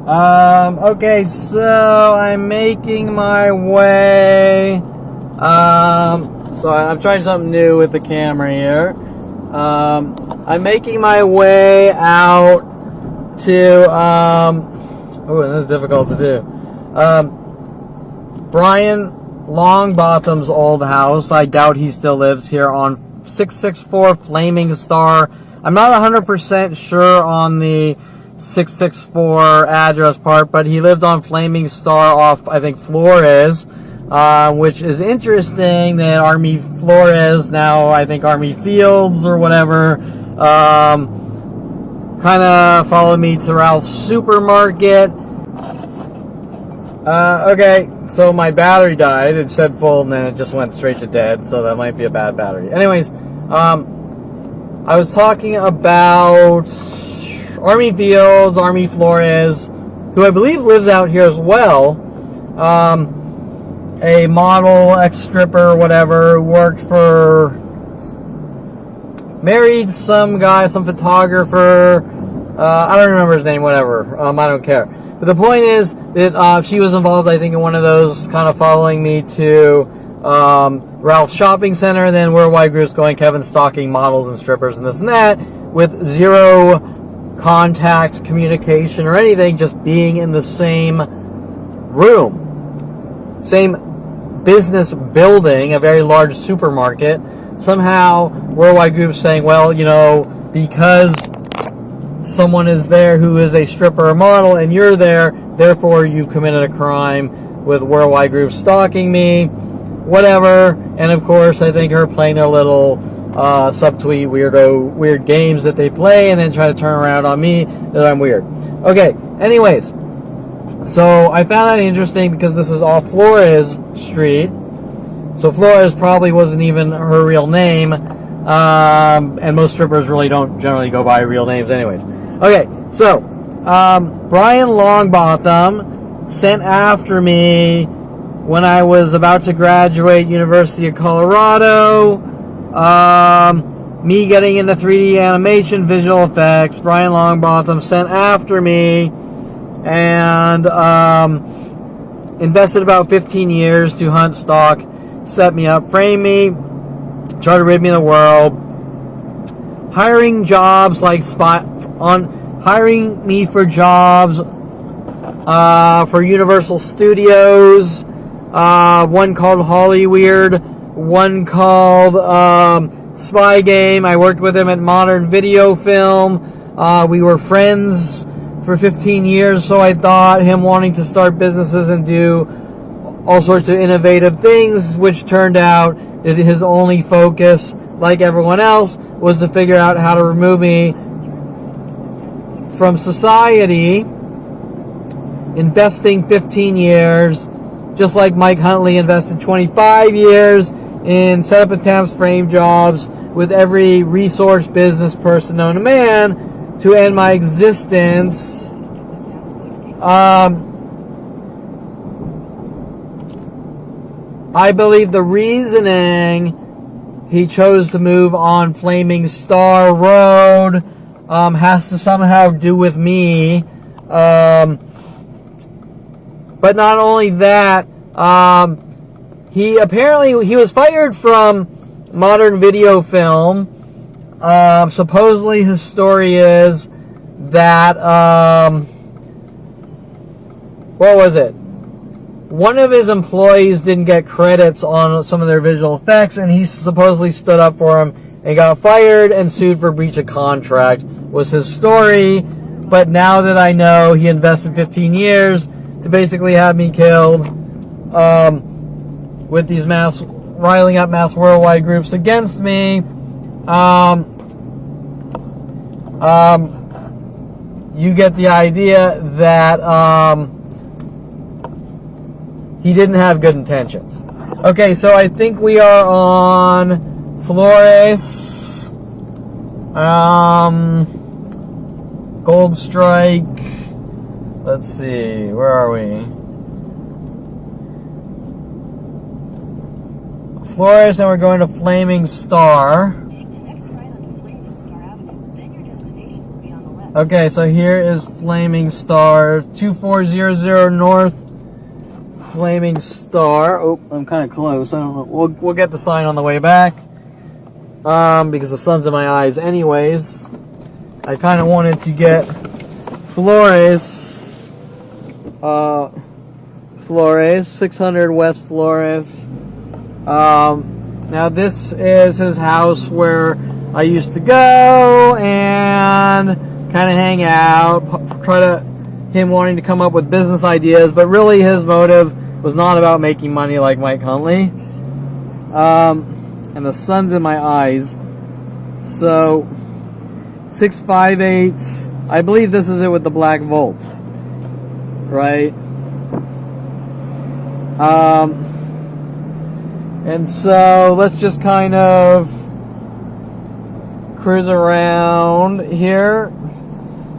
Okay, so I'm making my way. So I'm trying something new with the camera here. I'm making my way out to, this is difficult to do. Brian Longbotham's old house. I doubt he still lives here on 664 Flaming Star. I'm not 100% sure on the 664 address part, but he lived on Flaming Star off, I think, Flores, which is interesting that Army Flores, now I think Army Fields or whatever, kind of followed me to Ralph's Supermarket. Okay, so my battery died. It said full and then it just went straight to dead, so that might be a bad battery. Anyways, I was talking about Army Fields, Army Flores, who I believe lives out here as well. A model, ex-stripper, whatever, worked for, married some guy, some photographer, I don't remember his name, whatever, I don't care. But the point is that she was involved, I think, in one of those, kind of following me to Ralph's Shopping Center, and then worldwide groups going, Kevin stalking models and strippers and this and that, with zero contact, communication, or anything, just being in the same room. Same business building, a very large supermarket. Somehow, worldwide groups saying, well, you know, because someone is there who is a stripper or model and you're there, therefore you've committed a crime, with worldwide groups stalking me, whatever. And of course, I think her playing their little subtweet weird games that they play and then try to turn around on me that I'm weird. Okay, anyways, so I found that interesting because this is off Flores Street. So Flores probably wasn't even her real name. And most strippers really don't generally go by real names anyways. Okay, so Brian Longbotham sent after me when I was about to graduate University of Colorado. Me getting into 3D animation, visual effects. Brian Longbotham sent after me and invested about 15 years to hunt, stalk, set me up, frame me, try to rid me of the world, hiring jobs like hiring me for jobs for Universal Studios, one called Hollyweird, one called Spy Game. I worked with him at Modern Video Film. We were friends for 15 years, so I thought him wanting to start businesses and do all sorts of innovative things, which turned out that his only focus, like everyone else, was to figure out how to remove me from society, investing 15 years, just like Mike Huntley invested 25 years in setup attempts, frame jobs, with every resource business person known to man, to end my existence. I believe the reasoning he chose to move on Flaming Star Road has to somehow do with me. But not only that, he was fired from Modern Video Film. Supposedly his story is that, what was it? One of his employees didn't get credits on some of their visual effects, and he supposedly stood up for him and got fired and sued for breach of contract, was his story. But now that I know he invested 15 years to basically have me killed, with these riling up mass worldwide groups against me, you get the idea that he didn't have good intentions. Okay, so I think we are on Flores, Gold Strike. Let's see, where are we? Flores, and we're going to Flaming Star. Take the next right onto Flaming Star Avenue, then your destination will be on the left. Okay, so here is Flaming Star, 2400 North Flaming Star. Oh, I'm kind of close. I don't know. We'll get the sign on the way back. Because the sun's in my eyes anyways. I kind of wanted to get Flores, 600 West Flores. Now this is his house where I used to go and kind of hang out, him wanting to come up with business ideas, but really his motive was not about making money like Mike Huntley. And the sun's in my eyes. So 658, I believe this is it with the black Volt, right? And so let's just kind of cruise around here,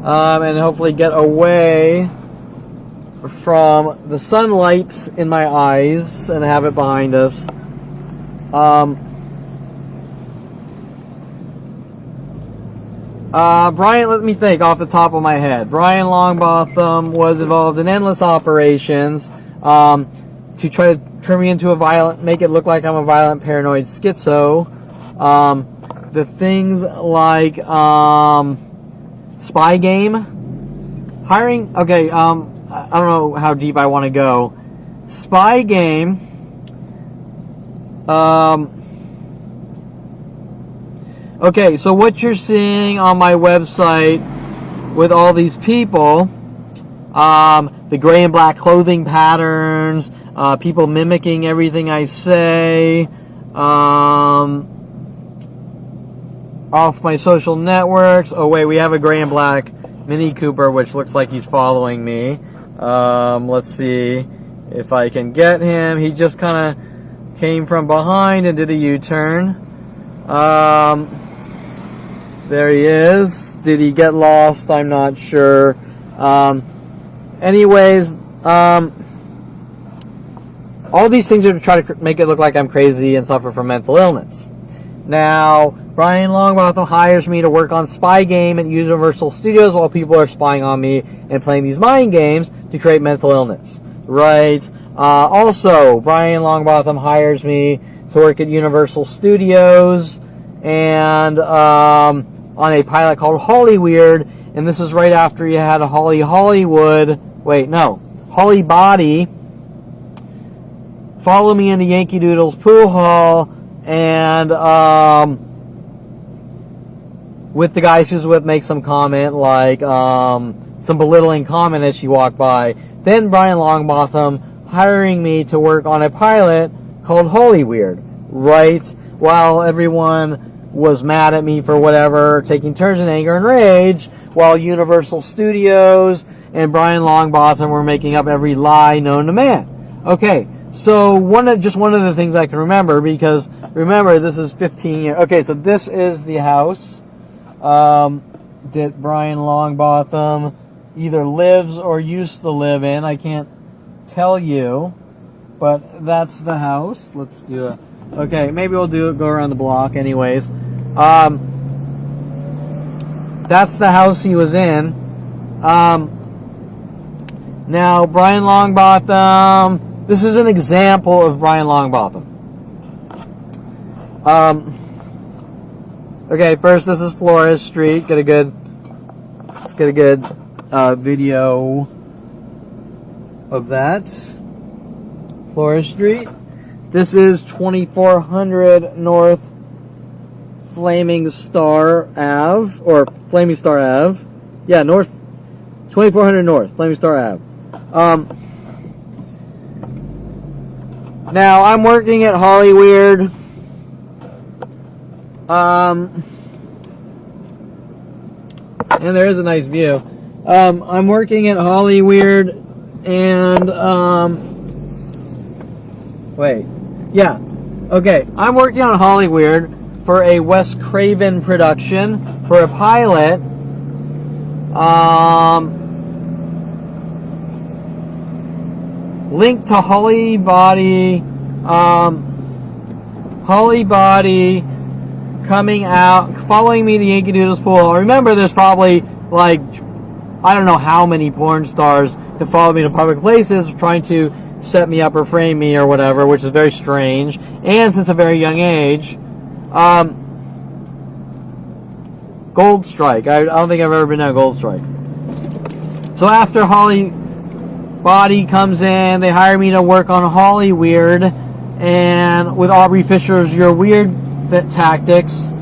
and hopefully get away from the sunlight in my eyes and have it behind us. Brian, let me think off the top of my head. Brian Longbotham was involved in endless operations to try to turn me into make it look like I'm a violent paranoid schizo. The things like spy game, hiring. Okay, I don't know how deep I want to go. Spy game. Okay, so what you're seeing on my website with all these people, the gray and black clothing patterns, people mimicking everything I say, off my social networks. Oh wait, we have a gray and black Mini Cooper which looks like he's following me. Let's see if I can get him. He just kind of came from behind and did a U-turn. There he is. Did he get lost? I'm not sure. Anyways, all these things are to try to make it look like I'm crazy and suffer from mental illness. Now, Brian Longbotham hires me to work on spy game at Universal Studios while people are spying on me and playing these mind games to create mental illness. Right? Also, Brian Longbotham hires me to work at Universal Studios and on a pilot called Hollyweird, and this is right after you had a Holly Body follow me into Yankee Doodle's pool hall, and with the guy she was with make some comment, like some belittling comment as she walked by. Then Brian Longbotham hiring me to work on a pilot called Hollyweird, right? While everyone was mad at me for whatever, taking turns in anger and rage, while Universal Studios and Brian Longbotham were making up every lie known to man. Okay, so one of the things I can remember, because remember this is 15 years. Okay, so this is the house that Brian Longbotham either lives or used to live in. I can't tell you, but that's the house. Let's do it. Okay, maybe we'll go around the block anyways. That's the house he was in. Now, Brian Longbotham, this is an example of Brian Longbotham. Okay, first this is Flores Street. Let's get a good video of that. Flores Street. This is 2400 North Flaming Star Ave, or Flaming Star Ave. Yeah, 2400 North Flaming Star Ave. Now I'm working at Hollyweird. And there is a nice view. I'm working at Hollyweird, and I'm working on Hollyweird for a Wes Craven production for a pilot. Linked to Holly Body coming out, following me to Yankee Doodle's pool. Remember, there's probably like, I don't know how many porn stars have followed me to public places trying to set me up or frame me or whatever, which is very strange. And since a very young age, Gold Strike. I don't think I've ever been on Gold Strike. So after Holly Body comes in, they hire me to work on Holly Weird, and with Aubrey Fisher's Your Weird Tactics.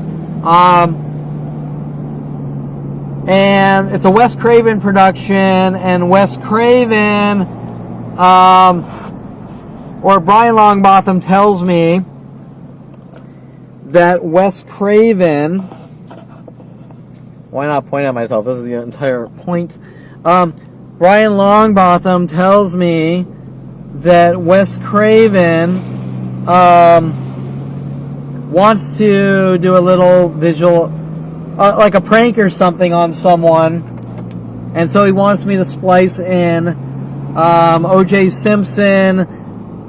And it's a Wes Craven production, and Wes Craven, or Brian Longbotham tells me that Wes Craven, why not point at myself? This is the entire point. Brian Longbotham tells me that Wes Craven wants to do a little visual, like a prank or something on someone, and so he wants me to splice in O.J. Simpson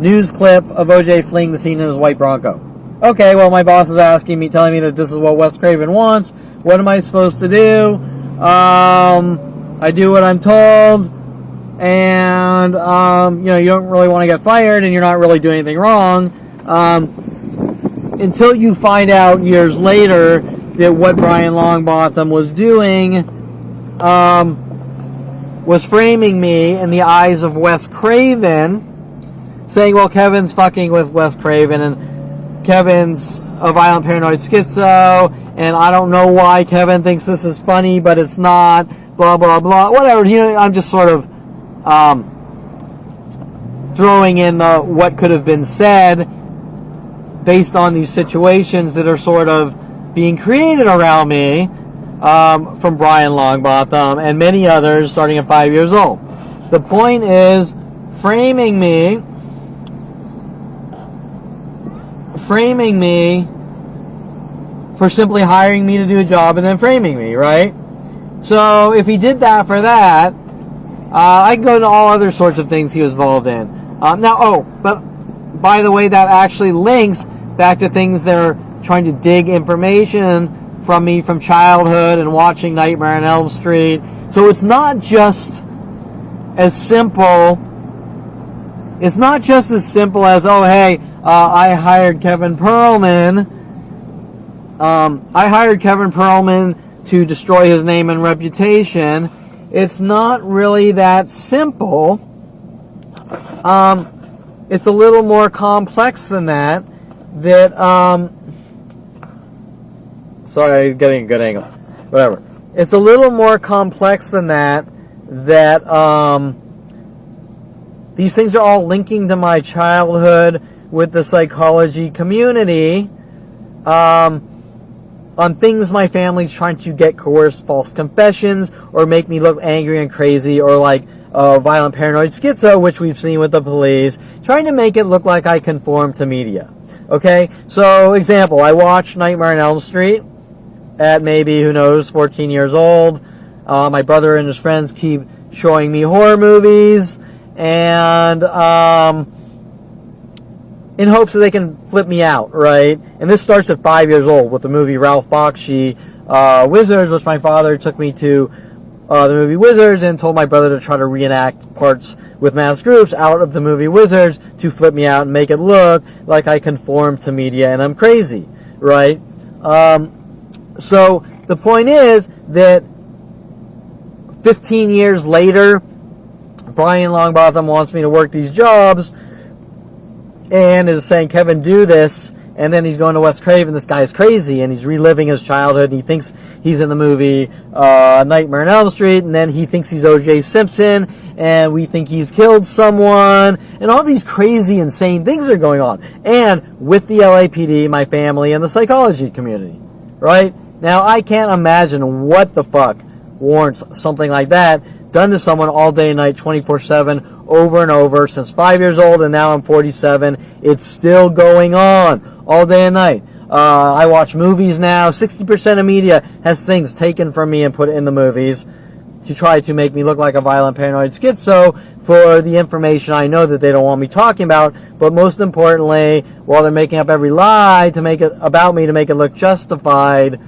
news clip of O.J. fleeing the scene in his white Bronco. Okay, well, my boss is asking me, telling me that this is what Wes Craven wants. What am I supposed to do? I do what I'm told, and you don't really want to get fired, and you're not really doing anything wrong, until you find out years later that what Brian Longbotham was doing was framing me in the eyes of Wes Craven, saying, well, Kevin's fucking with Wes Craven, and Kevin's a violent paranoid schizo, and I don't know why Kevin thinks this is funny, but it's not, blah, blah, blah, whatever. I'm just sort of throwing in what could have been said based on these situations that are sort of being created around me from Brian Longbotham and many others starting at 5 years old. The point is framing me for simply hiring me to do a job and then framing me, right? So if he did that for that, I can go into all other sorts of things he was involved in. But by the way, that actually links back to things they're trying to dig information from me from childhood and watching Nightmare on Elm Street. So it's not just as simple. It's not just as simple as, oh, hey, I hired Kevin Perlman. I hired Kevin Perlman to destroy his name and reputation. It's not really that simple. It's a little more complex than that. Sorry, getting a good angle. Whatever. It's a little more complex than that. These things are all linking to my childhood with the psychology community. On things my family's trying to get coerced false confessions or make me look angry and crazy, or like violent paranoid schizo, which we've seen with the police, trying to make it look like I conform to media. Okay, so example, I watched Nightmare on Elm Street at maybe, who knows, 14 years old. My brother and his friends keep showing me horror movies, and in hopes that they can flip me out, right? And this starts at 5 years old with the movie Ralph Bakshi, Wizards, which my father took me to the movie Wizards and told my brother to try to reenact parts with masked groups out of the movie Wizards to flip me out and make it look like I conform to media and I'm crazy, right? So the point is that 15 years later, Brian Longbotham wants me to work these jobs and is saying, Kevin, do this. And then he's going to Wes Craven. This guy is crazy, and he's reliving his childhood, and he thinks he's in the movie Nightmare on Elm Street, and then he thinks he's O.J. Simpson, and we think he's killed someone, and all these crazy, insane things are going on. And with the LAPD, my family, and the psychology community, right? Now, I can't imagine what the fuck warrants something like that done to someone all day and night, 24/7, over and over, since 5 years old, and now I'm 47. It's still going on all day and night. I watch movies now. 60% of media has things taken from me and put in the movies to try to make me look like a violent paranoid schizo for the information I know that they don't want me talking about. But most importantly, while they're making up every lie to make it about me to make it look justified,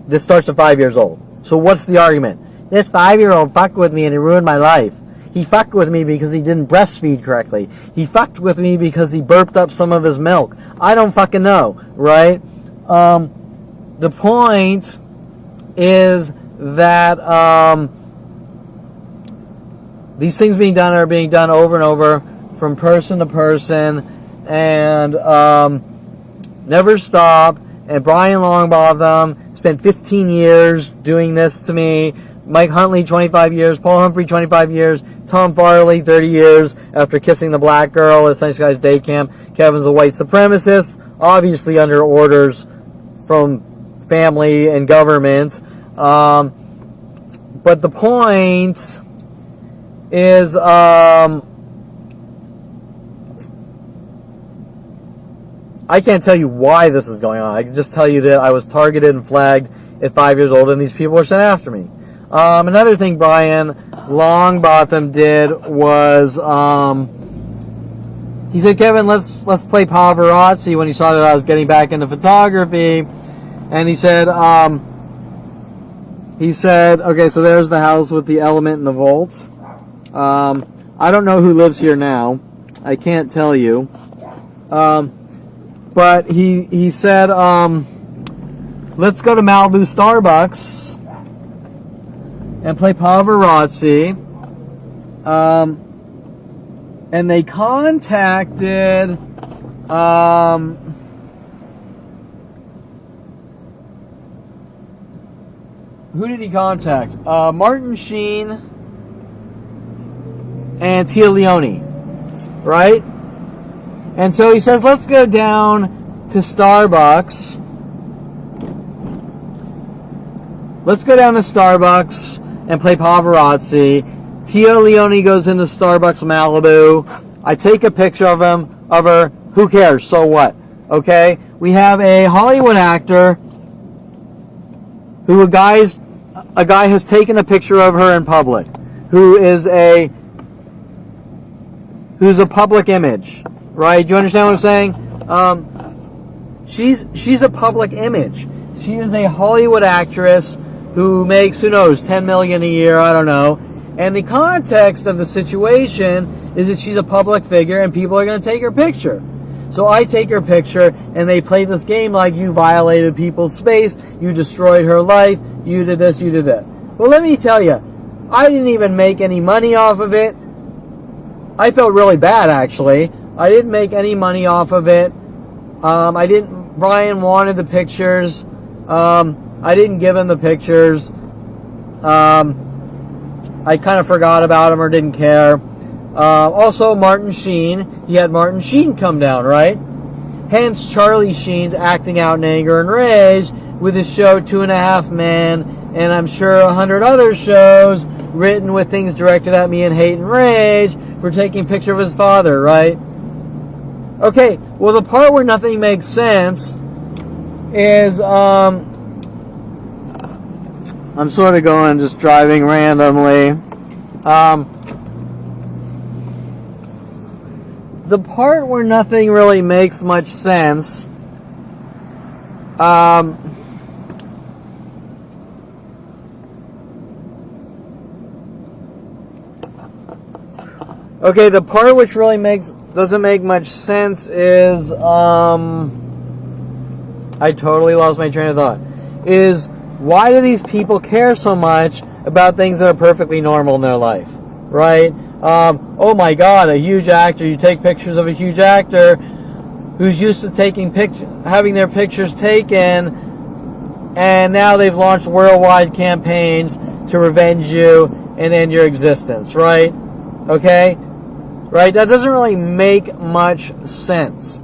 This starts at 5 years old. So what's the argument? This 5-year-old fucked with me and it ruined my life. He fucked with me because he didn't breastfeed correctly. He fucked with me because he burped up some of his milk. I don't fucking know, right? The point is that these things are being done over and over from person to person and never stop. And Brian Longbotham spent 15 years doing this to me. Mike Huntley, 25 years. Paul Humphrey, 25 years. Tom Farley, 30 years after kissing the black girl at Sunny Skies Day Camp. Kevin's a white supremacist, obviously under orders from family and government. But the point is, I can't tell you why this is going on. I can just tell you that I was targeted and flagged at 5 years old, and these people are sent after me. Another thing Brian Longbotham did was he said, Kevin, let's play paparazzi when he saw that I was getting back into photography. And he said, okay, so there's the house with the element and the vault. I don't know who lives here now. I can't tell you. But he said, let's go to Malibu Starbucks and play paparazzi. And they contacted who did he contact? Martin Sheen and Tia Leone, right? And so he says, let's go down to Starbucks. Let's go down to Starbucks and play paparazzi. Tia Leone goes into Starbucks Malibu. I take a picture of her. Who cares? So what? Okay? We have a Hollywood actor who a guy has taken a picture of her in public, who's a public image, right? Do you understand what I'm saying? She's a public image. She is a Hollywood actress who makes, who knows, $10 million a year, I don't know. And the context of the situation is that she's a public figure and people are going to take her picture. So I take her picture and they play this game like you violated people's space, you destroyed her life, you did this, you did that. Well, let me tell you, I didn't even make any money off of it. I felt really bad, actually. I didn't make any money off of it. Brian wanted the pictures. I didn't give him the pictures. I kind of forgot about him or didn't care. Also, Martin Sheen. He had Martin Sheen come down, right? Hence, Charlie Sheen's acting out in anger and rage with his show 2.5 Men, and I'm sure 100 other shows written with things directed at me in hate and rage for taking a picture of his father, right? Okay, well, the part where nothing makes sense is, I'm sort of going, just driving randomly. The part where nothing really makes much sense, okay, the part which really doesn't make much sense is, I totally lost my train of thought, is why do these people care so much about things that are perfectly normal in their life, right? Oh my God, a huge actor, you take pictures of a huge actor who's used to having their pictures taken, and now they've launched worldwide campaigns to revenge you and end your existence, right? Okay? Right? That doesn't really make much sense.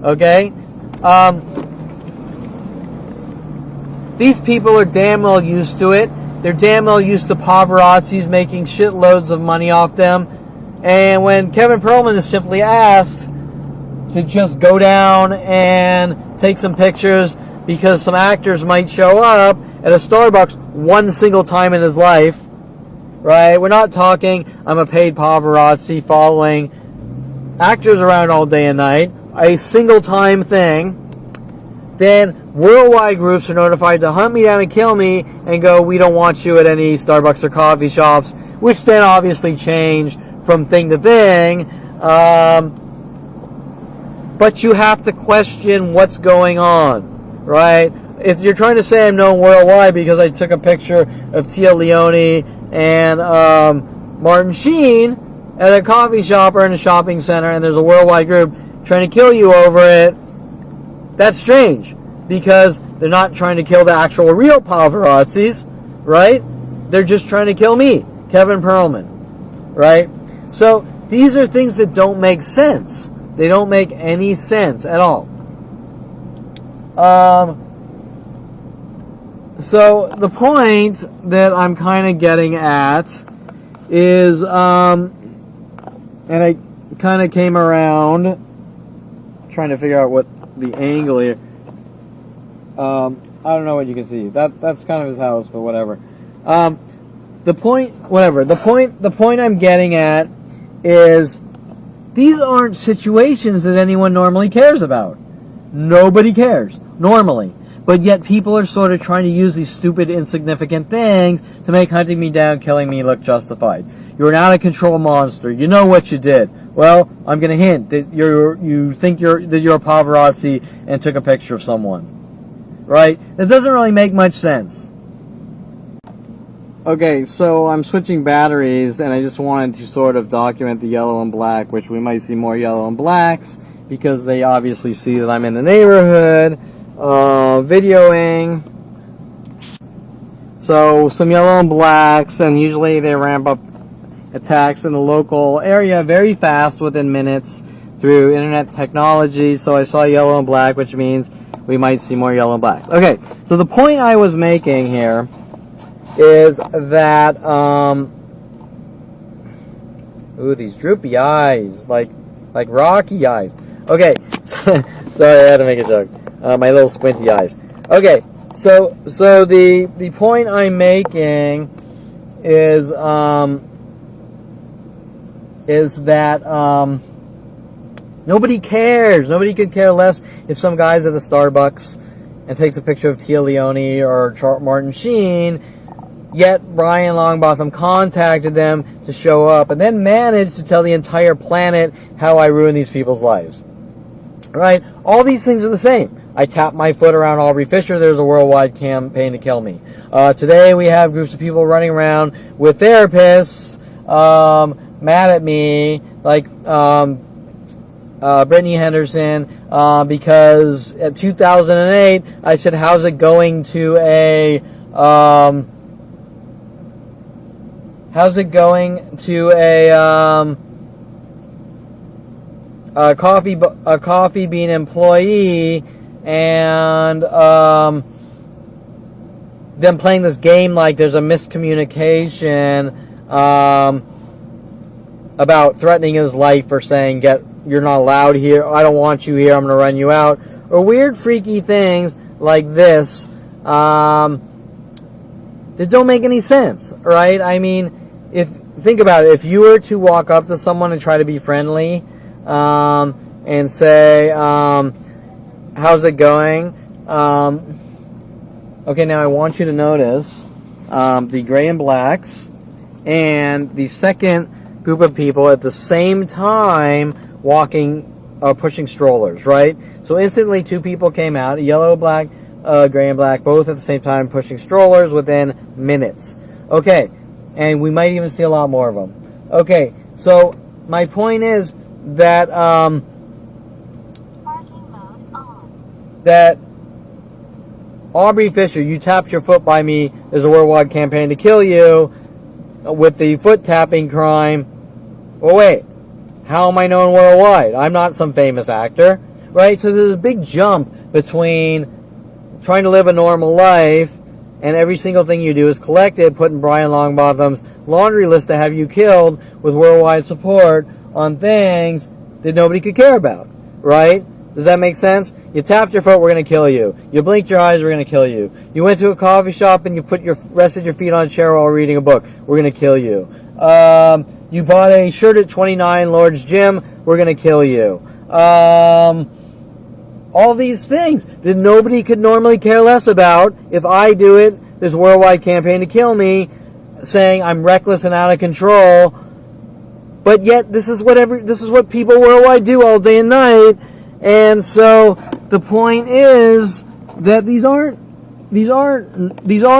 Okay? These people are damn well used to it. They're damn well used to paparazzis making shitloads of money off them. And when Kevin Perlman is simply asked to just go down and take some pictures because some actors might show up at a Starbucks one single time in his life, right? We're not talking, I'm a paid paparazzi following actors around all day and night, a single time thing. Then worldwide groups are notified to hunt me down and kill me and go, we don't want you at any Starbucks or coffee shops, which then obviously change from thing to thing. But you have to question what's going on, right? If you're trying to say I'm known worldwide because I took a picture of Tia Leone and Martin Sheen at a coffee shop or in a shopping center, and there's a worldwide group trying to kill you over it, that's strange, because they're not trying to kill the actual real paparazzis, right? They're just trying to kill me, Kevin Perlman, right? So these are things that don't make sense. They don't make any sense at all. So the point that I'm kind of getting at is, and I kind of came around trying to figure out what the angle here. I don't know what you can see. That's kind of his house, but whatever. The point I'm getting at is these aren't situations that anyone normally cares about. Nobody cares normally. But yet people are sort of trying to use these stupid, insignificant things to make hunting me down, killing me look justified. You're an out-of-control monster. You know what you did. Well, I'm going to hint that you think you're a paparazzi and took a picture of someone. Right? That doesn't really make much sense. Okay, so I'm switching batteries, and I just wanted to sort of document the yellow and black, which we might see more yellow and blacks, because they obviously see that I'm in the neighborhood. Videoing. So some yellow and blacks, and usually they ramp up attacks in the local area very fast within minutes through internet technology. So I saw yellow and black, which means we might see more yellow and blacks. Okay, so the point I was making here is that ooh, these droopy eyes, like Rocky eyes. Okay, sorry, I had to make a joke. My little squinty eyes. Okay, so the point I'm making is that nobody cares. Nobody could care less if some guy's at a Starbucks and takes a picture of Tia Leone or Martin Sheen. Yet Brian Longbotham contacted them to show up and then managed to tell the entire planet how I ruined these people's lives. Right? All these things are the same. I tap my foot around Aubrey Fisher. There's a worldwide campaign to kill me. Today we have groups of people running around with therapists mad at me, like Brittany Henderson, because at 2008 I said, "How's it going to a coffee bean employee?" And them playing this game like there's a miscommunication about threatening his life or saying, you're not allowed here, I don't want you here, I'm going to run you out, or weird freaky things like this that don't make any sense, right? I mean, think about it. If you were to walk up to someone and try to be friendly and say, how's it going? Okay, now I want you to notice the gray and blacks and the second group of people at the same time walking, pushing strollers, right? So instantly two people came out, yellow, black, gray and black, both at the same time pushing strollers within minutes. Okay, and we might even see a lot more of them. Okay, so my point is that that Aubrey Fisher, you tapped your foot by me, there's a worldwide campaign to kill you with the foot tapping crime. Well, wait, how am I known worldwide? I'm not some famous actor, right? So there's a big jump between trying to live a normal life and every single thing you do is collected, put in Brian Longbotham's laundry list to have you killed with worldwide support on things that nobody could care about, right? Does that make sense? You tapped your foot, we're going to kill you. You blinked your eyes, we're going to kill you. You went to a coffee shop and you rested your feet on a chair while reading a book, we're going to kill you. You bought a shirt at 29 Lord's Gym, we're going to kill you. All these things that nobody could normally care less about. If I do it, this worldwide campaign to kill me, saying I'm reckless and out of control. But yet, this is what people worldwide do all day and night. And so the point is that these are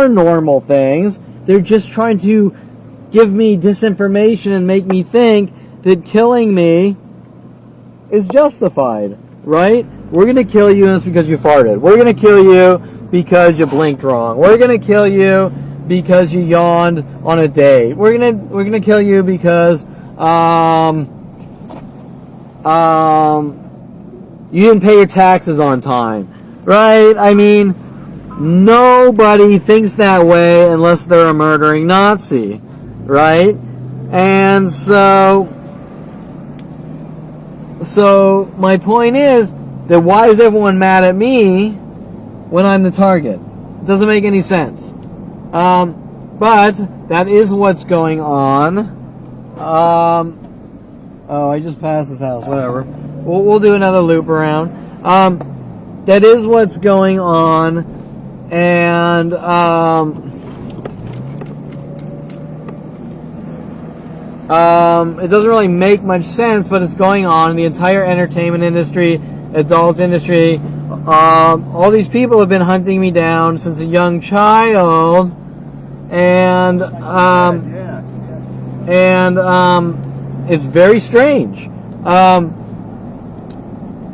normal things. They're just trying to give me disinformation and make me think that killing me is justified, right? We're going to kill you and it's because you farted. We're going to kill you because you blinked wrong. We're going to kill you because you yawned on a date. We're going to kill you because you didn't pay your taxes on time, right? I mean, nobody thinks that way unless they're a murdering Nazi, right? And so my point is that why is everyone mad at me when I'm the target? It doesn't make any sense. But that is what's going on. Oh, I just passed this house. Whatever. We'll do another loop around. That is what's going on, and it doesn't really make much sense, but it's going on in the entire entertainment industry, adult industry. All these people have been hunting me down since a young child, and it's very strange.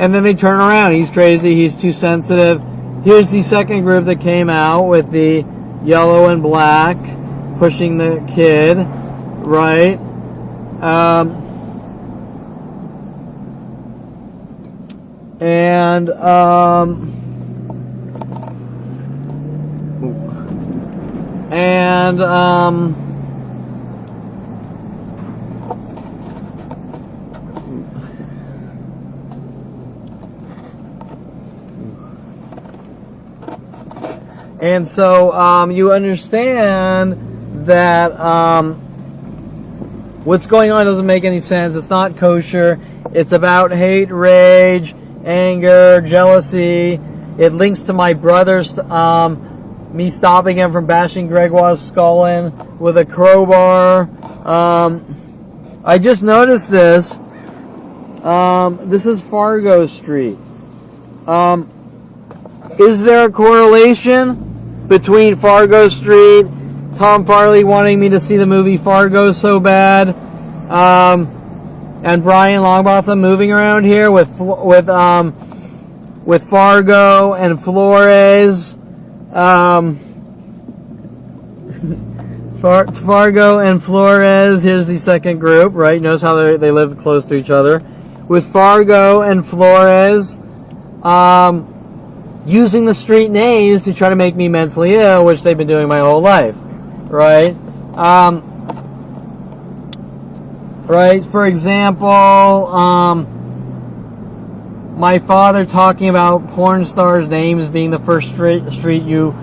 And then they turn around. He's crazy. He's too sensitive. Here's the second group that came out with the yellow and black pushing the kid, right? And so you understand that what's going on doesn't make any sense. It's not kosher. It's about hate, rage, anger, jealousy. It links to my brother's, me stopping him from bashing Gregoire's skull in with a crowbar. I just noticed this. This is Fargo Street. Is there a correlation between Fargo Street, Tom Farley wanting me to see the movie Fargo so bad, and Brian Longbotham moving around here with Fargo and Flores, Fargo and Flores. Here's the second group, right? Notice how they live close to each other. With Fargo and Flores, using the street names to try to make me mentally ill, which they've been doing my whole life, right? Right. For example, my father talking about porn stars' names being the first street you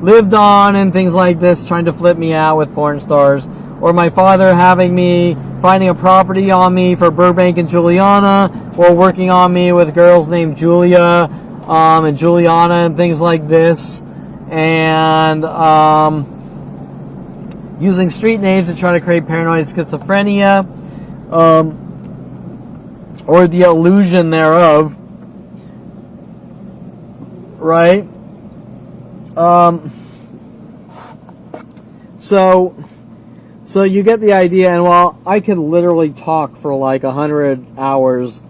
lived on and things like this, trying to flip me out with porn stars. Or my father having me finding a property on me for Burbank and Juliana, or working on me with girls named Julia and Juliana and things like this, and using street names to try to create paranoid schizophrenia, or the illusion thereof, right? So you get the idea, and while I could literally talk for like 100 hours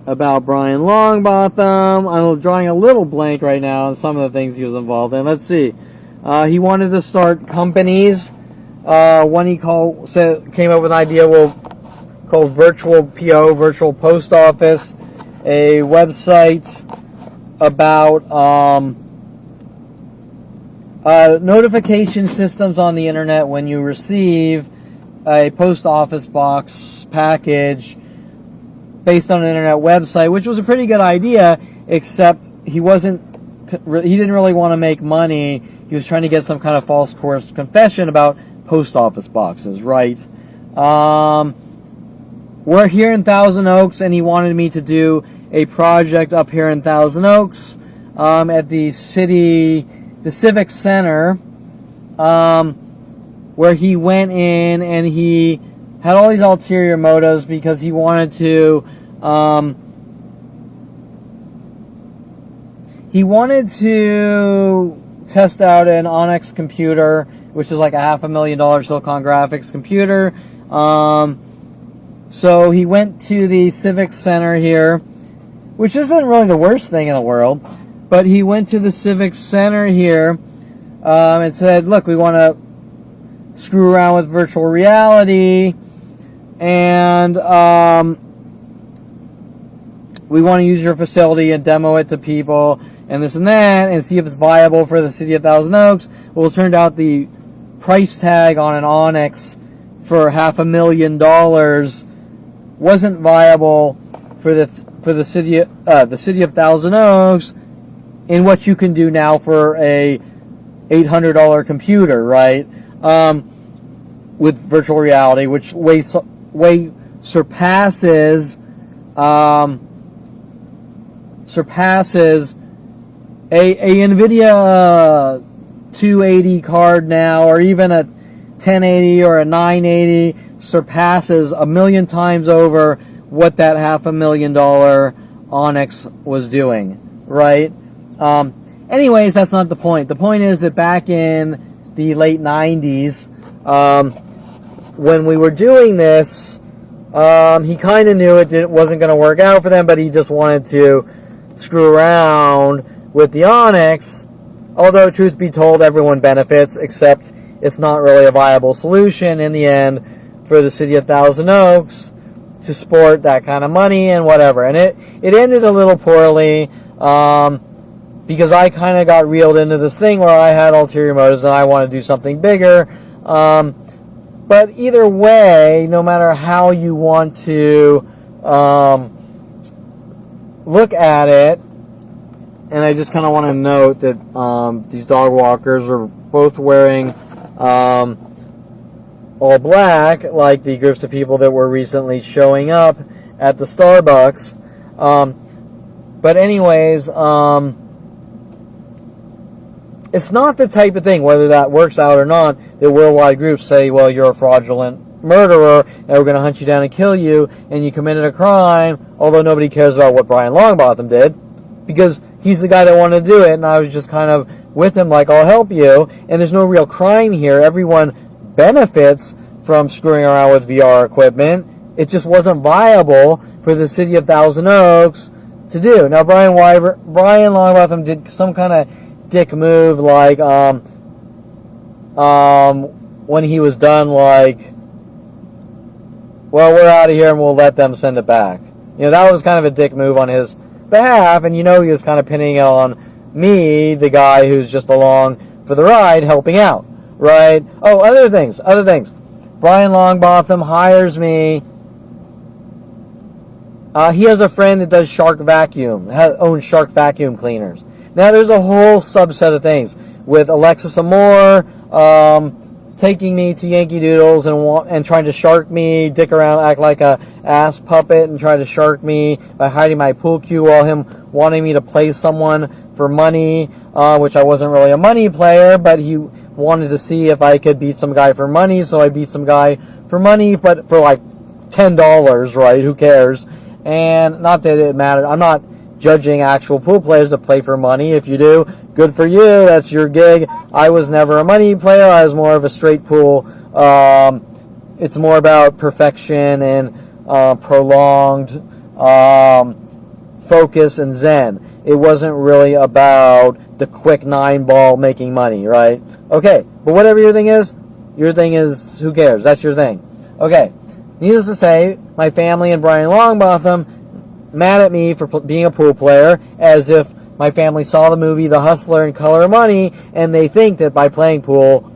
about Brian Longbotham, I'm drawing a little blank right now on some of the things he was involved in. Let's see. He wanted to start companies. One he came up with an idea called Virtual PO, Virtual Post Office, a website about notification systems on the internet when you receive a post office box package based on an internet website, which was a pretty good idea, except he didn't really want to make money. He was trying to get some kind of false coerced confession about post office boxes, right? We're here in Thousand Oaks, and he wanted me to do a project up here in Thousand Oaks at the Civic Center, where he went in and he had all these ulterior motives because he wanted to test out an Onyx computer, which is like a $500,000 Silicon Graphics computer. So he went to the Civic Center here, which isn't really the worst thing in the world, but he went to the Civic Center here and said, look, we want to screw around with virtual reality, and we want to use your facility and demo it to people and this and that and see if it's viable for the city of Thousand Oaks. Well, it turned out the price tag on an Onyx for $500,000 wasn't viable for the city of Thousand Oaks in what you can do now for a $800 computer, right? With virtual reality, which way surpasses a NVIDIA 280 card now, or even a 1080 or a 980, surpasses a million times over what that $500,000 Onyx was doing, right? Anyways, that's not the point. The point is that back in the late 90s, when we were doing this, he kind of knew it wasn't going to work out for them, but he just wanted to screw around with the Onyx, although truth be told, everyone benefits, except it's not really a viable solution in the end for the city of Thousand Oaks to sport that kind of money and whatever. And it ended a little poorly, because I kind of got reeled into this thing where I had ulterior motives and I want to do something bigger. But either way, no matter how you want to look at it, and I just kind of want to note that these dog walkers are both wearing all black, like the groups of people that were recently showing up at the Starbucks. But anyways, it's not the type of thing, whether that works out or not, that worldwide groups say, well, you're a fraudulent murderer, and we're going to hunt you down and kill you, and you committed a crime, although nobody cares about what Brian Longbotham did, because he's the guy that wanted to do it, and I was just kind of with him like, I'll help you, and there's no real crime here. Everyone benefits from screwing around with VR equipment. It just wasn't viable for the city of Thousand Oaks to do. Now, Brian Longbotham did some kind of dick move, like when he was done, like, well, we're out of here and we'll let them send it back. You know, that was kind of a dick move on his behalf, and you know he was kind of pinning it on me, the guy who's just along for the ride, helping out, right? Oh, other things. Brian Longbotham hires me. He has a friend that does owns Shark vacuum cleaners. Now, there's a whole subset of things with Alexis Amore taking me to Yankee Doodles and trying to shark me, dick around, act like a ass puppet, and try to shark me by hiding my pool cue, while him wanting me to play someone for money, which I wasn't really a money player, but he wanted to see if I could beat some guy for money, so I beat some guy for money, but for like $10, right? Who cares? And not that it mattered. I'm not judging actual pool players that play for money. If you do, good for you. That's your gig. I was never a money player. I was more of a straight pool. It's more about perfection and prolonged focus and zen. It wasn't really about the quick 9-ball making money, right? Okay, but whatever your thing is, who cares? That's your thing. Okay, needless to say, my family and Brian Longbotham mad at me for being a pool player, as if my family saw the movie The Hustler and Color of Money, and they think that by playing pool,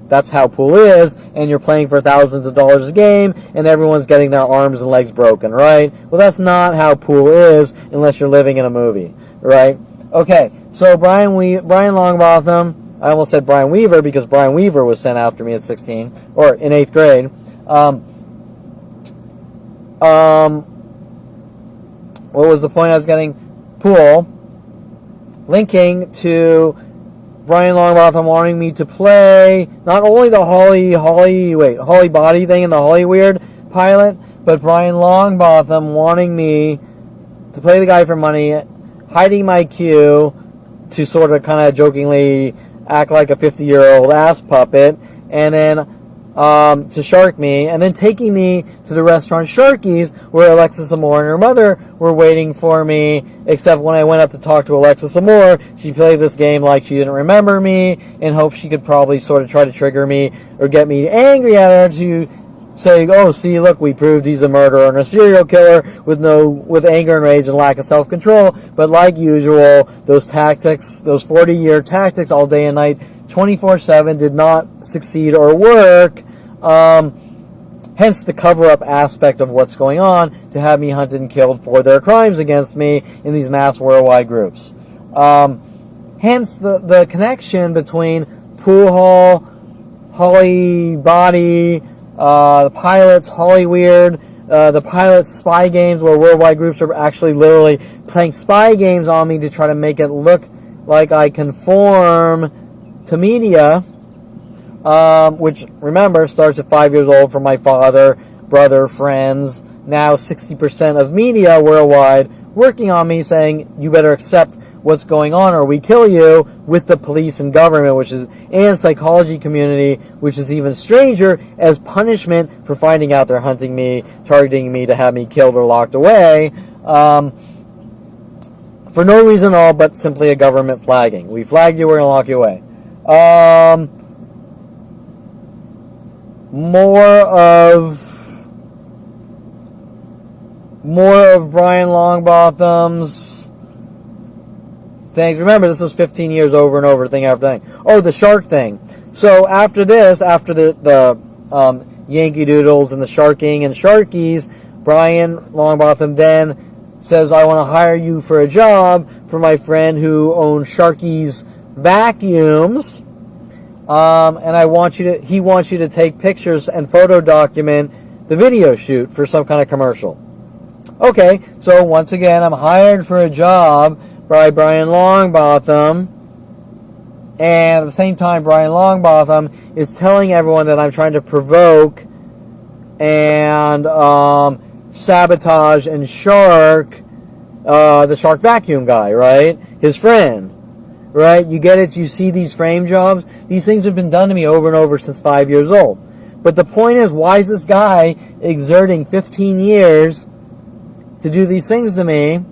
that's how pool is, and you're playing for thousands of dollars a game, and everyone's getting their arms and legs broken, right? Well, that's not how pool is, unless you're living in a movie, right? Okay, so Brian Longbotham, I almost said Brian Weaver, because Brian Weaver was sent after me at 16, or in 8th what was the point I was getting? Pool. Linking to Brian Longbotham wanting me to play not only the Holly Body thing and the Holly Weird pilot, but Brian Longbotham wanting me to play the guy for money, hiding my cue to sort of kind of jokingly act like a 50-year-old ass puppet, and then to shark me, and then taking me to the restaurant Sharky's, where Alexis Amore and her mother were waiting for me, except when I went up to talk to Alexis Amore, she played this game like she didn't remember me, in hopes she could probably sort of try to trigger me, or get me angry at her to say, oh, see, look, we proved he's a murderer and a serial killer with anger and rage and lack of self-control. But like usual, those tactics, those 40-year tactics all day and night, 24/7, did not succeed or work. Hence the cover-up aspect of what's going on, to have me hunted and killed for their crimes against me in these mass worldwide groups. Hence the connection between Pool Hall, Holly Body, the pilots, Holly Weird, the pilots' spy games, where worldwide groups are actually literally playing spy games on me to try to make it look like I conform to media, which, remember, starts at 5 years old from my father, brother, friends, now 60% of media worldwide working on me, saying, you better accept what's going on or we kill you, with the police and government, and psychology community, which is even stranger, as punishment for finding out they're hunting me, targeting me to have me killed or locked away, for no reason at all, but simply a government flagging. We flag you, we're going to lock you away. More of Brian Longbotham's things. Remember, this was 15 years over and over, thing after thing. Oh, the shark thing. So after this, after the Yankee Doodles and the sharking and Sharkies, Brian Longbotham then says, I want to hire you for a job for my friend who owns Sharky's vacuums, and he wants you to take pictures and photo document the video shoot for some kind of commercial. Okay, so once again, I'm hired for a job by Brian Longbotham, and at the same time, Brian Longbotham is telling everyone that I'm trying to provoke and sabotage and shark the shark vacuum guy, right? His friend, right? You get it? You see these frame jobs? These things have been done to me over and over since 5 years old. But the point is, why is this guy exerting 15 years to do these things to me?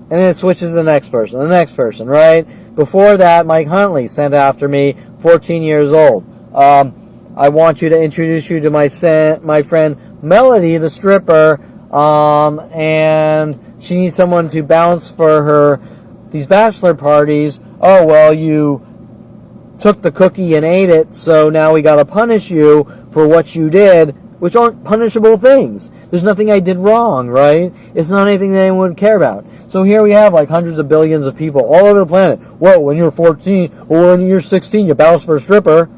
And then it switches to the next person, right? Before that, Mike Huntley sent after me, 14 years old. I want you to introduce you to my friend Melody, the stripper, and she needs someone to bounce for her these bachelor parties. Oh, well, you took the cookie and ate it, so now we gotta punish you for what you did, which aren't punishable things. There's nothing I did wrong, right? It's not anything that anyone would care about. So here we have like hundreds of billions of people all over the planet. Whoa, when you're 14 or when you're 16, you bounce for a stripper.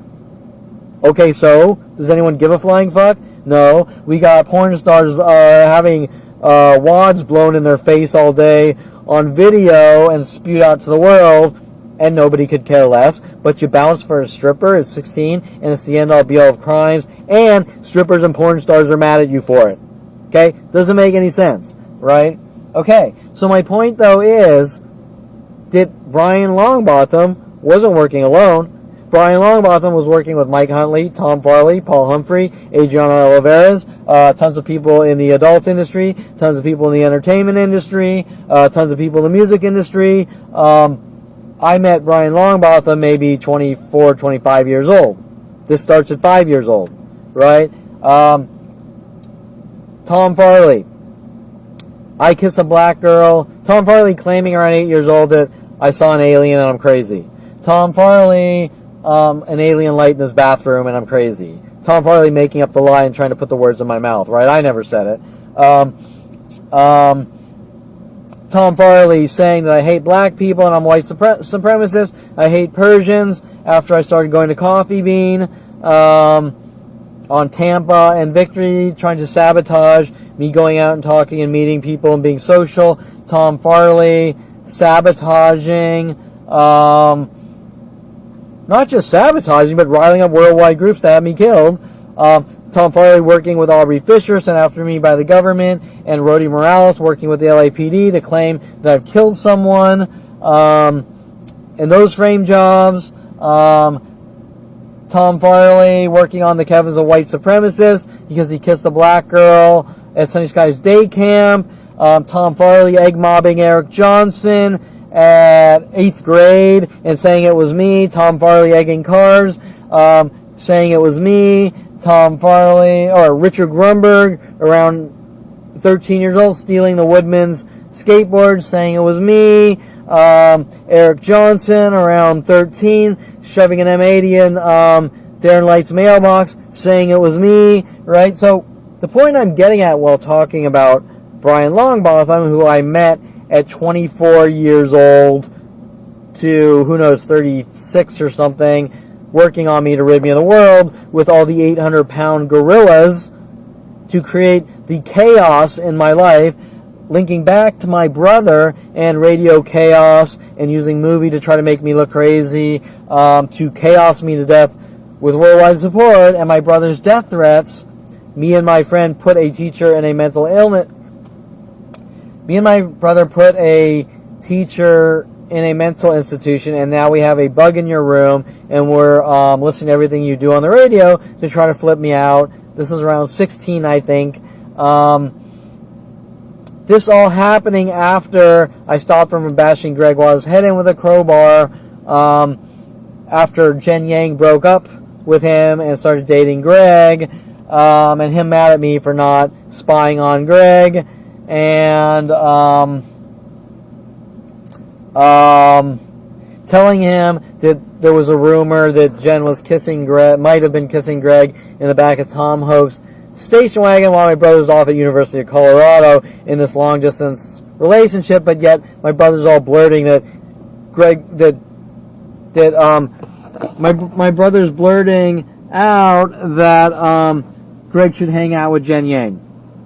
Okay, so does anyone give a flying fuck? No. We got porn stars having wads blown in their face all day on video and spewed out to the world, and nobody could care less. But you bounce for a stripper at 16, and it's the end-all be-all of crimes, and strippers and porn stars are mad at you for it. Okay? Doesn't make any sense, right? Okay, so my point, though, is that Brian Longbotham wasn't working alone. Brian Longbotham was working with Mike Huntley, Tom Farley, Paul Humphrey, Adriana Oliveras, tons of people in the adult industry, tons of people in the entertainment industry, tons of people in the music industry. I met Brian Longbotham maybe 24, 25 years old. This starts at 5 years old, right? Tom Farley. I Kiss a Black Girl. Tom Farley claiming around 8 years old that I saw an alien and I'm crazy. Tom Farley, an alien light in his bathroom and I'm crazy. Tom Farley making up the lie and trying to put the words in my mouth, right? I never said it. Tom Farley saying that I hate black people and I'm white supremacist. I hate Persians after I started going to Coffee Bean. on Tampa and Victory, trying to sabotage me going out and talking and meeting people and being social. Tom Farley sabotaging, not just sabotaging, but riling up worldwide groups to have me killed. Tom Farley working with Aubrey Fisher, sent after me by the government, and Rody Morales working with the LAPD to claim that I've killed someone. In those frame jobs, Tom Farley working on the Kevin's a white supremacist because he kissed a black girl at Sunny Skies Day Camp. Tom Farley egg mobbing Eric Johnson at 8th grade and saying it was me. Tom Farley egging cars, saying it was me. Tom Farley, or Richard Grunberg, around 13 years old, stealing the Woodman's skateboard, saying it was me. Eric Johnson, around 13, shoving an M80 in Darren Light's mailbox, saying it was me, right? So the point I'm getting at while talking about Brian Longbotham, who I met at 24 years old to, who knows, 36 or something, working on me to rid me of the world with all the 800-pound gorillas to create the chaos in my life, linking back to my brother and radio chaos and using movie to try to make me look crazy, to chaos me to death with worldwide support and my brother's death threats. Me and my friend put a teacher in a mental illness. Me and my brother put a teacher in a mental institution, and now we have a bug in your room, and we're listening to everything you do on the radio to try to flip me out. This is around 16, I think. This all happening after I stopped from bashing Greg Watt's head in with a crowbar, after Jen Yang broke up with him and started dating Greg, and him mad at me for not spying on Greg, and telling him that there was a rumor that Jen was kissing Greg, might have been kissing Greg in the back of Tom Hoke's station wagon while my brother's off at University of Colorado in this long distance relationship, but yet my brother's all blurting that my brother's blurting out that Greg should hang out with Jen Yang.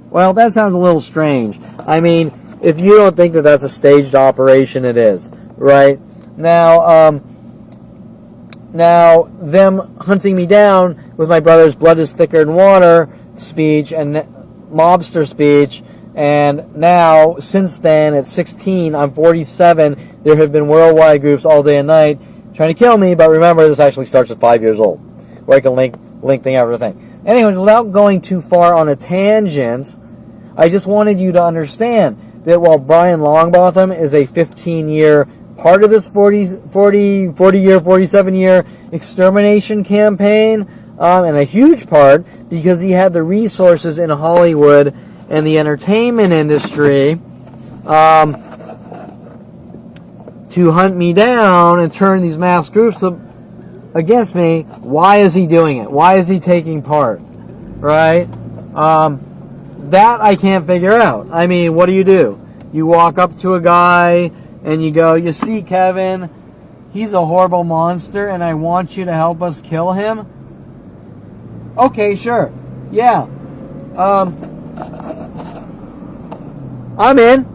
Well, that sounds a little strange. I mean, if you don't think that that's a staged operation, it is, right? Now, them hunting me down with my brother's blood is thicker than water speech and mobster speech, and now, since then, at 16, I'm 47, there have been worldwide groups all day and night trying to kill me, but remember, this actually starts at 5 years old, where I can link thing after thing. Anyways, without going too far on a tangent, I just wanted you to understand that while Brian Longbotham is a 15-year part of this 47-year extermination campaign, and a huge part because he had the resources in Hollywood and the entertainment industry to hunt me down and turn these mass groups against me. Why is he doing it? Why is he taking part? Right? That I can't figure out. I mean, what do? You walk up to a guy and you go, you see, Kevin, he's a horrible monster and I want you to help us kill him? Okay, sure. Yeah. I'm in.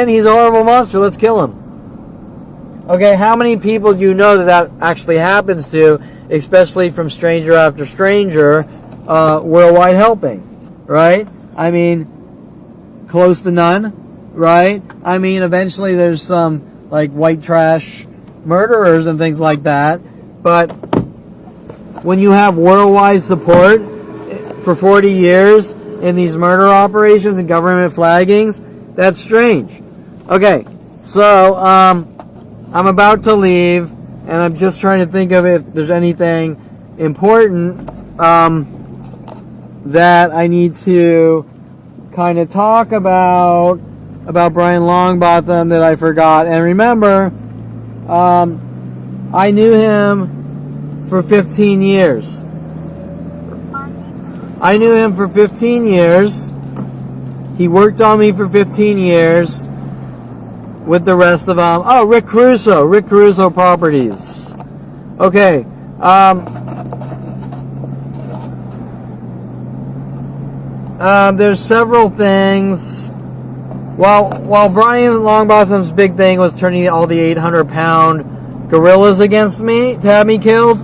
He's a horrible monster. Let's kill him. Okay, how many people do you know that actually happens to, especially from stranger after stranger, worldwide helping, right? I mean, close to none, right? I mean, eventually there's some, like, white trash murderers and things like that, but when you have worldwide support for 40 years in these murder operations and government flaggings, that's strange. Okay, so, I'm about to leave, and I'm just trying to think of if there's anything important that I need to kind of talk about Brian Longbotham that I forgot. And remember, I knew him for 15 years. He worked on me for 15 years. With the rest of them. Oh, Rick Caruso Properties. Okay. there's several things. While Brian Longbotham's big thing was turning all the 800-pound gorillas against me to have me killed,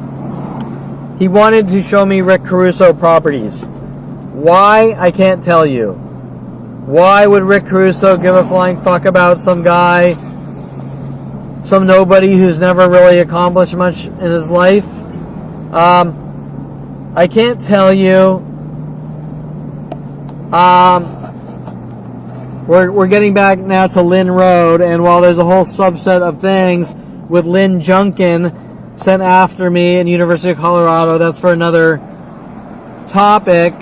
he wanted to show me Rick Caruso properties. Why? I can't tell you. Why would Rick Caruso give a flying fuck about some guy, some nobody who's never really accomplished much in his life? I can't tell you. We're getting back now to Lynn Road, and while there's a whole subset of things with Lynn Junkin sent after me in University of Colorado, that's for another topic.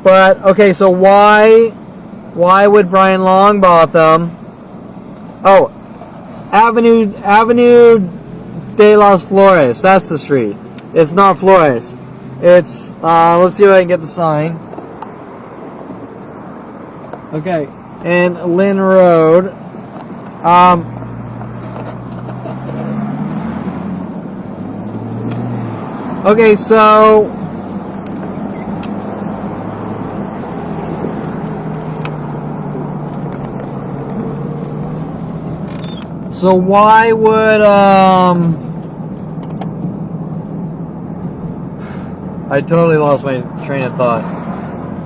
But okay, so why would Brian Longbotham? Oh, Avenue de los Flores. That's the street. It's not Flores. It's let's see if I can get the sign. Okay, and Lynn Road. Okay, so why would I totally lost my train of thought.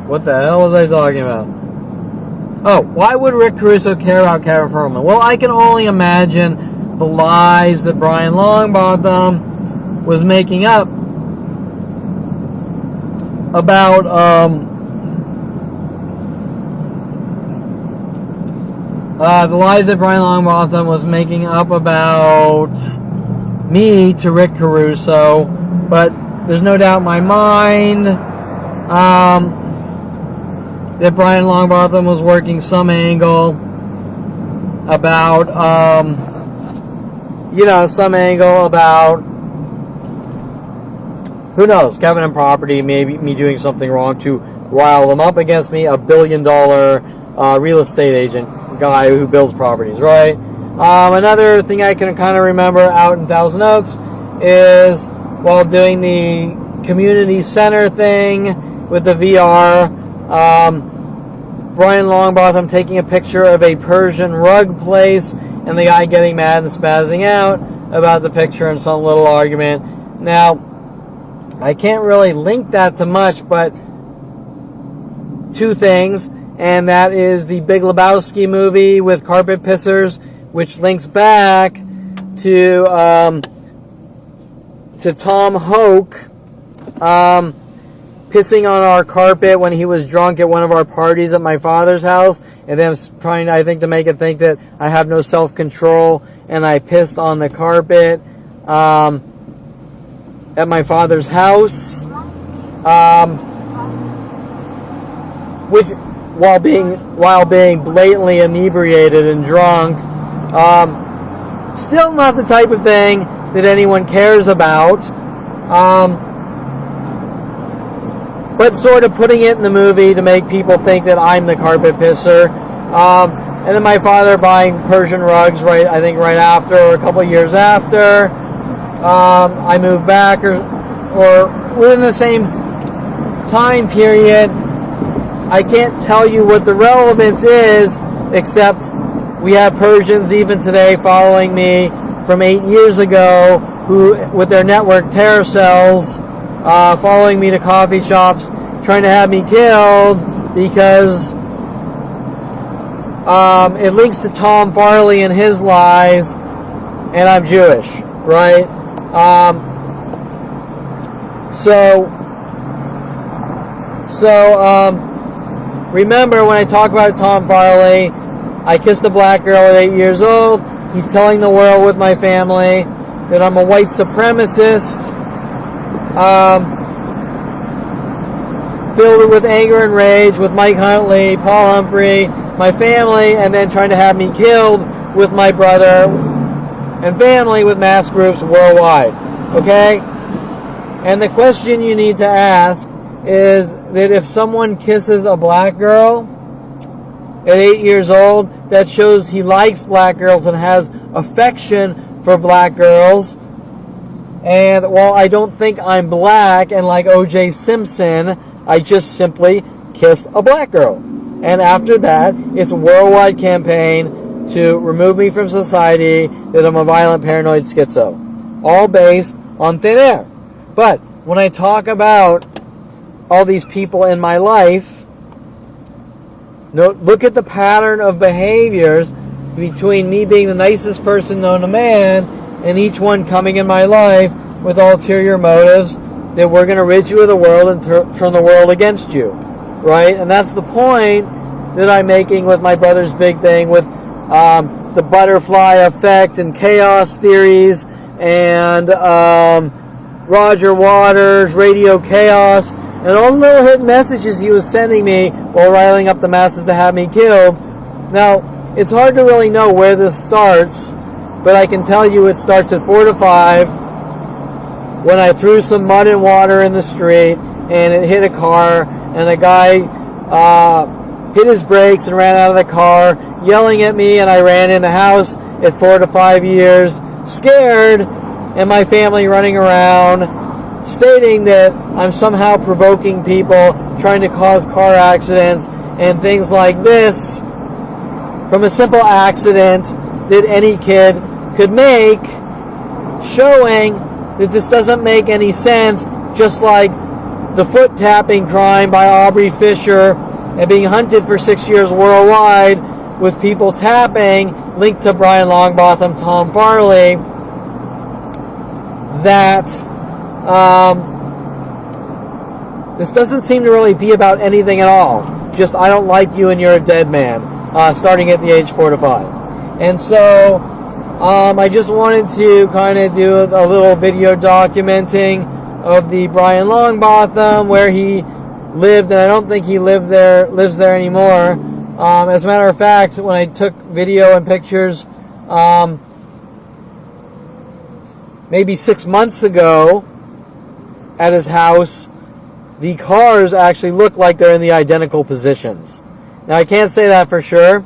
What the hell was I talking about? Oh, why would Rick Caruso care about Kevin Perlman? Well, I can only imagine the lies that Brian Longbotham was making up about the lies that Brian Longbotham was making up about me to Rick Caruso, but there's no doubt in my mind that Brian Longbotham was working some angle about, some angle about, who knows, Kevin and property, maybe me doing something wrong to rile them up against me, $1 billion real estate agent guy who builds properties, right? Another thing I can kind of remember out in Thousand Oaks is while doing the community center thing with the VR, Brian Longbotham taking a picture of a Persian rug place and the guy getting mad and spazzing out about the picture in some little argument. Now, I can't really link that to much, but two things, and that is the Big Lebowski movie with carpet pissers, which links back to Tom Hoke pissing on our carpet when he was drunk at one of our parties at my father's house, and then trying, I think, to make it think that I have no self-control, and I pissed on the carpet at my father's house, which while being blatantly inebriated and drunk, still not the type of thing that anyone cares about. But sort of putting it in the movie to make people think that I'm the carpet pisser. And then my father buying Persian rugs right after, or a couple of years after I moved back, or within the same time period. I can't tell you what the relevance is, except we have Persians even today following me from 8 years ago, who, with their network terror cells, following me to coffee shops, trying to have me killed because it links to Tom Farley and his lies, and I'm Jewish, right? Remember when I talk about Tom Farley, I kissed a black girl at 8 years old. He's telling the world with my family that I'm a white supremacist, filled with anger and rage with Mike Huntley, Paul Humphrey, my family, and then trying to have me killed with my brother and family with mass groups worldwide. Okay? And the question you need to ask is that if someone kisses a black girl at 8 years old, that shows he likes black girls and has affection for black girls. And while I don't think I'm black and like O.J. Simpson, I just simply kissed a black girl. And after that, it's a worldwide campaign to remove me from society, that I'm a violent paranoid schizo. All based on thin air. But when I talk about all these people in my life, look at the pattern of behaviors between me being the nicest person known to man and each one coming in my life with ulterior motives that we're going to rid you of the world and turn the world against you, right? And that's the point that I'm making with my brother's big thing with the butterfly effect and chaos theories and Roger Waters, Radio Chaos, and all the little hidden messages he was sending me while riling up the masses to have me killed. Now, it's hard to really know where this starts, but I can tell you it starts at 4 to 5 when I threw some mud and water in the street and it hit a car and a guy hit his brakes and ran out of the car yelling at me, and I ran in the house at 4 to 5 years scared, and my family running around stating that I'm somehow provoking people, trying to cause car accidents and things like this from a simple accident that any kid could make, showing that this doesn't make any sense, just like the foot tapping crime by Aubrey Fisher and being hunted for 6 years worldwide with people tapping linked to Brian Longbotham, Tom Farley, that this doesn't seem to really be about anything at all. Just, I don't like you and you're a dead man, starting at the age 4 to 5. And so I just wanted to kind of do a little video documenting of the Brian Longbotham, where he lived, and I don't think he lives there anymore. As a matter of fact, when I took video and pictures maybe 6 months ago at his house, the cars actually look like they're in the identical positions. Now, I can't say that for sure,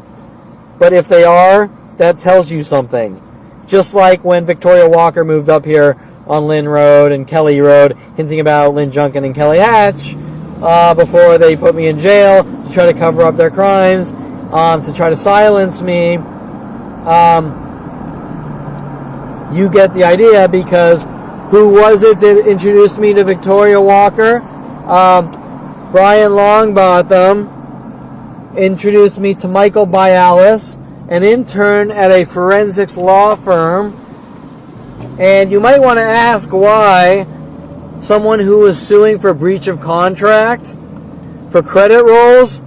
but if they are, that tells you something. Just like when Victoria Walker moved up here on Lynn Road and Kelly Road, hinting about Lynn Junkin and Kelly Hatch, before they put me in jail to try to cover up their crimes, to try to silence me. You get the idea, because who was it that introduced me to Victoria Walker? Brian Longbotham introduced me to Michael Bialis, an intern at a forensics law firm. And you might want to ask why someone who was suing for breach of contract, for credit rolls,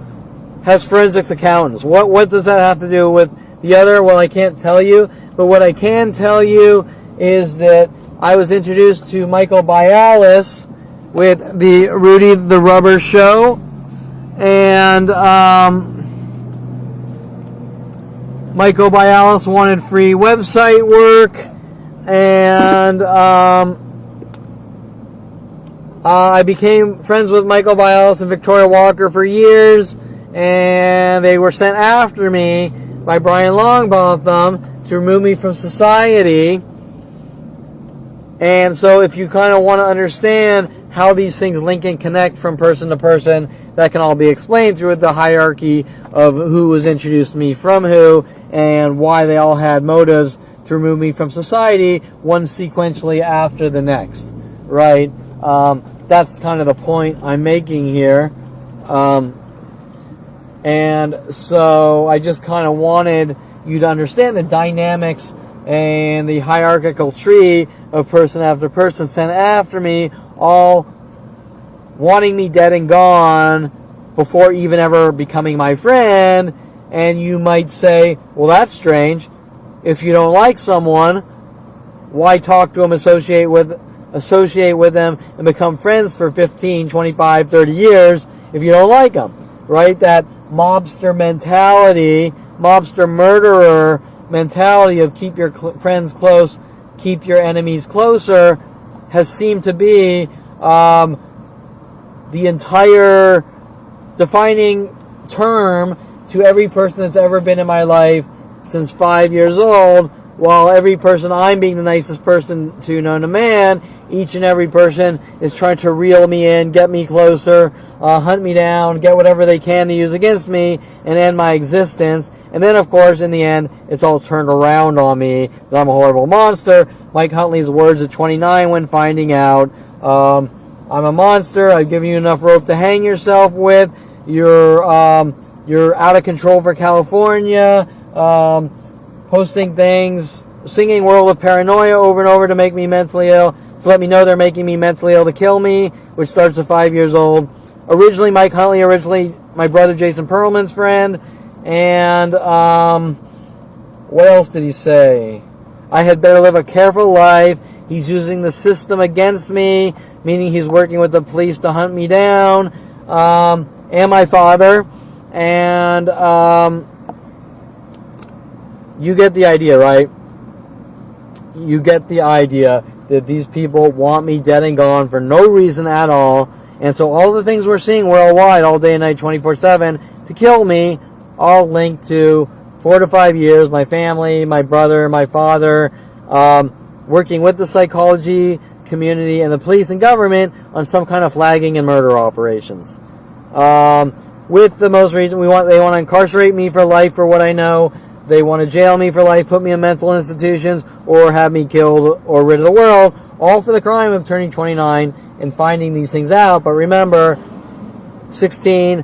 has forensics accountants. What does that have to do with the other? Well, I can't tell you. But what I can tell you is that I was introduced to Michael Bialis with the Rudy the Rubber Show. And Michael Bialis wanted free website work. And I became friends with Michael Bialis and Victoria Walker for years, and they were sent after me by Brian Longbotham to remove me from society. And so if you kind of want to understand how these things link and connect from person to person, that can all be explained through the hierarchy of who was introduced to me from who, and why they all had motives to remove me from society, one sequentially after the next, right? That's kind of the point I'm making here. And so I just kind of wanted you to understand the dynamics and the hierarchical tree of person after person sent after me, all wanting me dead and gone before even ever becoming my friend. And you might say, well, that's strange. If you don't like someone, why talk to them, associate with them, and become friends for 15, 25, 30 years if you don't like them, right? That mobster mentality, mobster murderer mentality of keep your friends close, keep your enemies closer, has seemed to be the entire defining term to every person that's ever been in my life since 5 years old, while every person, I'm being the nicest person to known to man, each and every person is trying to reel me in, get me closer, hunt me down, get whatever they can to use against me, and end my existence. And then, of course, in the end, it's all turned around on me that I'm a horrible monster. Mike Huntley's words at 29 when finding out, I'm a monster, I've given you enough rope to hang yourself with, you're out of control for California, posting things, singing World of Paranoia over and over to make me mentally ill, to let me know they're making me mentally ill to kill me, which starts at 5 years old. Originally, Mike Huntley, my brother Jason Perlman's friend, and what else did he say? I had better live a careful life. He's using the system against me, meaning he's working with the police to hunt me down, and my father, and you get the idea, right? You get the idea that these people want me dead and gone for no reason at all. And so all the things we're seeing worldwide, all day and night, 24/7, to kill me, all linked to 4 to 5 years, my family, my brother, my father, working with the psychology community and the police and government on some kind of flagging and murder operations. With the most recent, they want to incarcerate me for life for what I know. They want to jail me for life, put me in mental institutions, or have me killed or rid of the world, all for the crime of turning 29 and finding these things out. But remember, 16,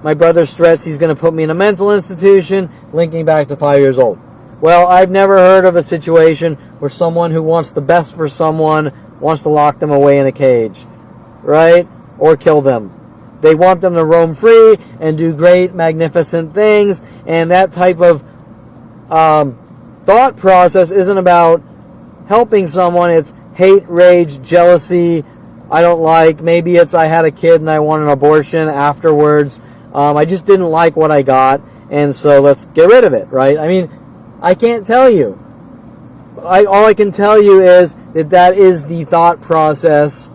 my brother's threats, he's going to put me in a mental institution, linking back to 5 years old. Well, I've never heard of a situation where someone who wants the best for someone wants to lock them away in a cage, right? Or kill them. They want them to roam free and do great, magnificent things. And that type of thought process isn't about helping someone. It's hate, rage, jealousy. I don't like. Maybe it's I had a kid and I want an abortion afterwards. I just didn't like what I got. And so let's get rid of it, right? I mean, I can't tell you. All I can tell you is that is the thought process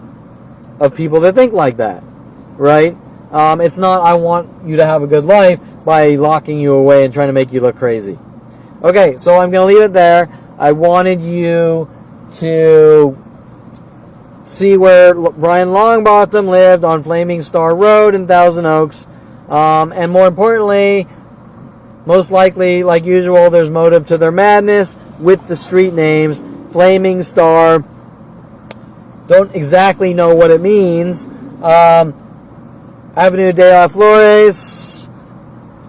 of people that think like that. Right? It's not, I want you to have a good life by locking you away and trying to make you look crazy. Okay, so I'm going to leave it there. I wanted you to see where Brian Longbotham lived on Flaming Star Road in Thousand Oaks. And more importantly, most likely, like usual, there's motive to their madness with the street names. Flaming Star. Don't exactly know what it means. Avenue de las Flores,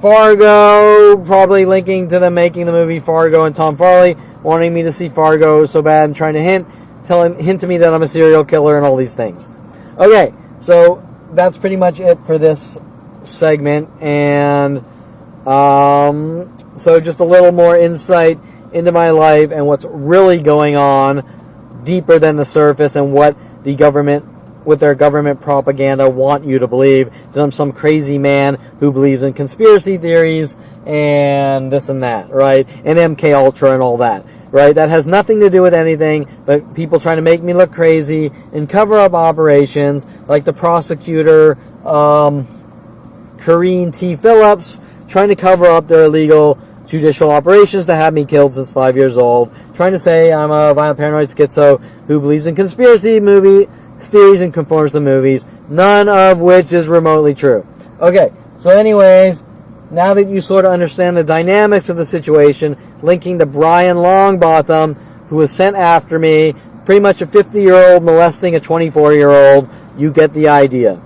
Fargo, probably linking to them making the movie Fargo and Tom Farley, wanting me to see Fargo so bad and trying to hint to me that I'm a serial killer and all these things. Okay, so that's pretty much it for this segment, and so just a little more insight into my life and what's really going on deeper than the surface and what the government with their government propaganda want you to believe that I'm some crazy man who believes in conspiracy theories and this and that, right? And MK Ultra and all that, right? That has nothing to do with anything but people trying to make me look crazy and cover up operations like the prosecutor, Corrine T. Phillips, trying to cover up their illegal judicial operations to have me killed since 5 years old, trying to say I'm a violent paranoid schizo who believes in conspiracy theories and conforms to movies, none of which is remotely true. Okay, so anyways, now that you sort of understand the dynamics of the situation, linking to Brian Longbotham, who was sent after me, pretty much a 50-year-old molesting a 24-year-old, you get the idea.